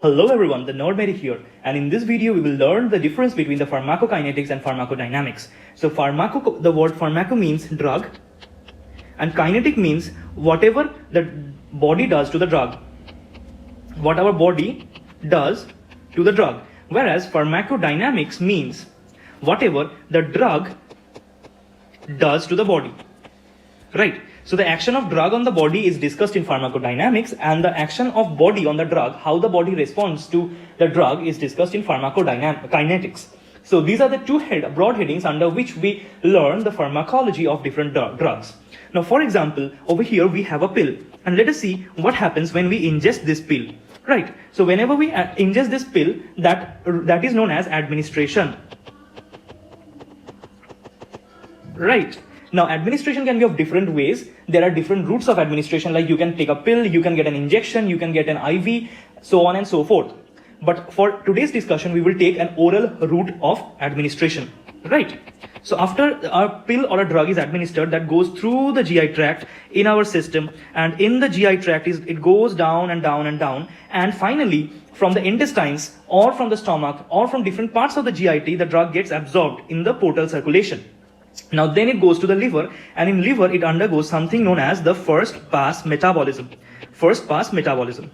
Hello everyone, the Nerd Mary here, and in this video we will learn the difference between the pharmacokinetics and pharmacodynamics. So the word pharmaco means drug, and kinetic means whatever the body does to the drug. What our body does to the drug. Whereas pharmacodynamics means whatever the drug does to the body. Right. So the action of drug on the body is discussed in pharmacodynamics, and the action of body on the drug, how the body responds to the drug, is discussed in pharmacokinetics. So these are the two broad headings under which we learn the pharmacology of different drugs. Now, for example, over here we have a pill, and let us see what happens when we ingest this pill. Right. So whenever we ingest this pill, that is known as administration. Right. Now, administration can be of different ways. There are different routes of administration, like you can take a pill, you can get an injection, you can get an IV, so on and so forth. But for today's discussion, we will take an oral route of administration. Right. So after a pill or a drug is administered, that goes through the GI tract in our system, and in the GI tract it goes down and down and down, and finally from the intestines or from the stomach or from different parts of the GIT, the drug gets absorbed in the portal circulation. Now then it goes to the liver, and in liver it undergoes something known as the first pass metabolism. First pass metabolism.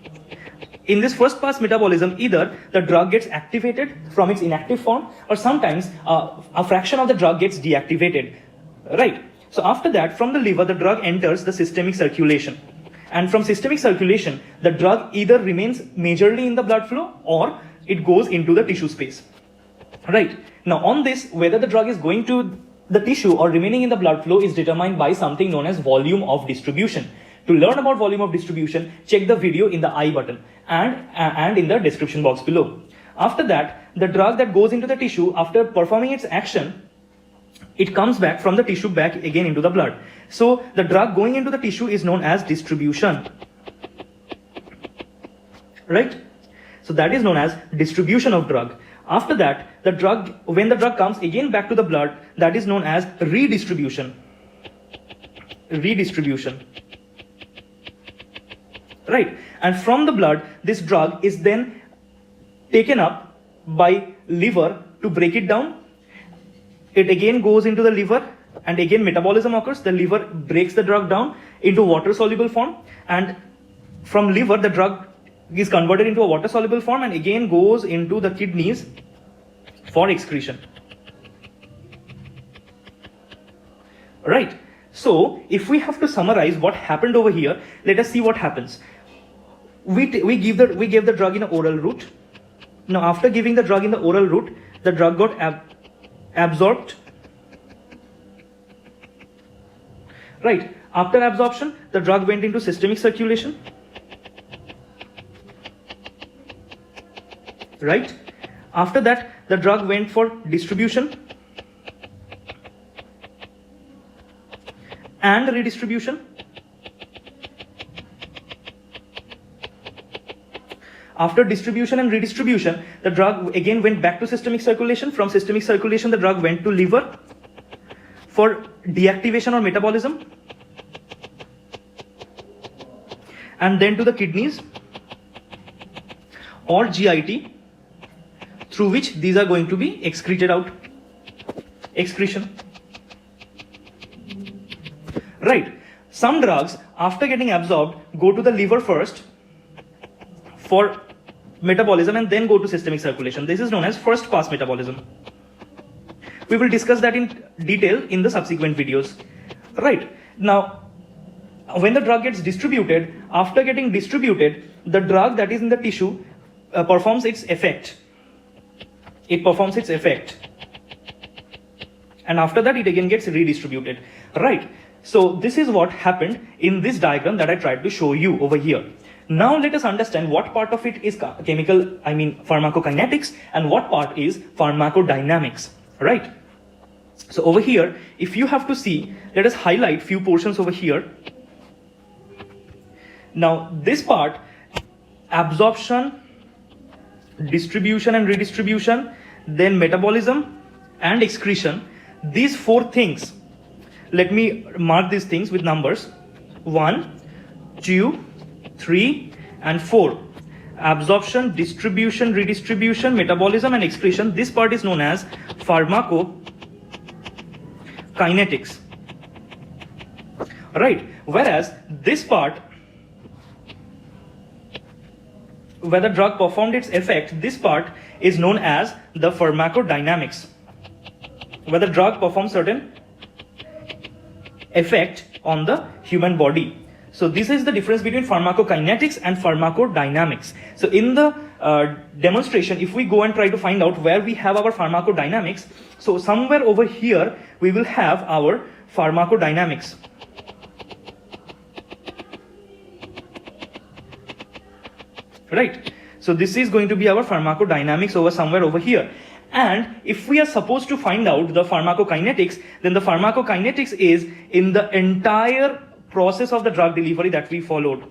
In this first pass metabolism, either the drug gets activated from its inactive form, or sometimes a fraction of the drug gets deactivated. Right. So after that, from the liver, the drug enters the systemic circulation. And from systemic circulation, the drug either remains majorly in the blood flow or it goes into the tissue space. Right. Now on this, whether the drug is going to the tissue or remaining in the blood flow is determined by something known as volume of distribution. To learn about volume of distribution, check the video in the I button and in the description box below. After that, the drug that goes into the tissue, after performing its action, it comes back from the tissue back again into the blood. So the drug going into the tissue is known as distribution. Right? So that is known as distribution of drug. After that, when the drug comes again back to the blood, that is known as redistribution. Redistribution. Right. And from the blood, this drug is then taken up by liver to break it down. It again goes into the liver, and again metabolism occurs. The liver breaks the drug down into water soluble form, and from liver the drug is converted into a water soluble form and again goes into the kidneys for excretion. Right. So if we have to summarize what happened over here, let us see what happens. We gave the drug in an oral route. Now after giving the drug in the oral route, the drug got absorbed. Right. After absorption, the drug went into systemic circulation. Right. After that, the drug went for distribution and redistribution. After distribution and redistribution, the drug again went back to systemic circulation. From systemic circulation, the drug went to liver for deactivation or metabolism, and then to the kidneys or GIT, through which these are going to be excreted out. Excretion. Right. Some drugs, after getting absorbed, go to the liver first for metabolism and then go to systemic circulation. This is known as first pass metabolism. We will discuss that in detail in the subsequent videos. Right. Now, when the drug gets distributed, after getting distributed, the drug that is in the tissue performs its effect. It performs its effect, and after that it again gets redistributed. Right. So this is what happened in this diagram that I tried to show you over here. Now let us understand what part of it is pharmacokinetics and what part is pharmacodynamics. Right. So over here, if you have to see, let us highlight few portions over here. Now this part, absorption, distribution and redistribution, then metabolism and excretion, these four things, let me mark these things with numbers 1, 2, 3 and 4. absorption, distribution, redistribution, metabolism and excretion. This part is known as pharmacokinetics. Right, whereas this part, where the drug performed its effect, this part is known as the pharmacodynamics, where the drug performs certain effect on the human body. So this is the difference between pharmacokinetics and pharmacodynamics. So in the demonstration, if we go and try to find out where we have our pharmacodynamics, so somewhere over here we will have our pharmacodynamics. Right, so this is going to be our pharmacodynamics over somewhere over here. And if we are supposed to find out the pharmacokinetics, then the pharmacokinetics is in the entire process of the drug delivery that we followed.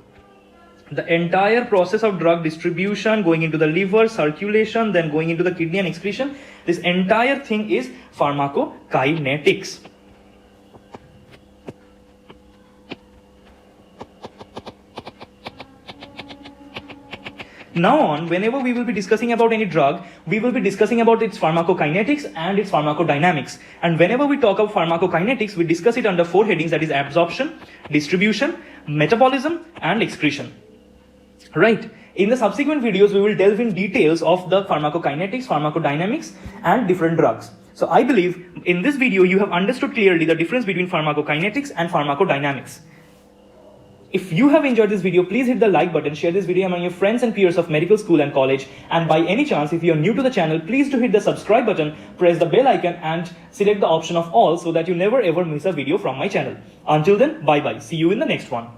The entire process of drug distribution, going into the liver, circulation, then going into the kidney and excretion. This entire thing is pharmacokinetics. Now on, whenever we will be discussing about any drug, we will be discussing about its pharmacokinetics and its pharmacodynamics. And whenever we talk about pharmacokinetics, we discuss it under 4 headings, that is absorption, distribution, metabolism and excretion. Right. In the subsequent videos, we will delve in details of the pharmacokinetics, pharmacodynamics and different drugs. So I believe in this video, you have understood clearly the difference between pharmacokinetics and pharmacodynamics. If you have enjoyed this video, please hit the like button, share this video among your friends and peers of medical school and college. And by any chance, if you are new to the channel, please do hit the subscribe button, press the bell icon and select the option of all so that you never ever miss a video from my channel. Until then, bye bye. See you in the next one.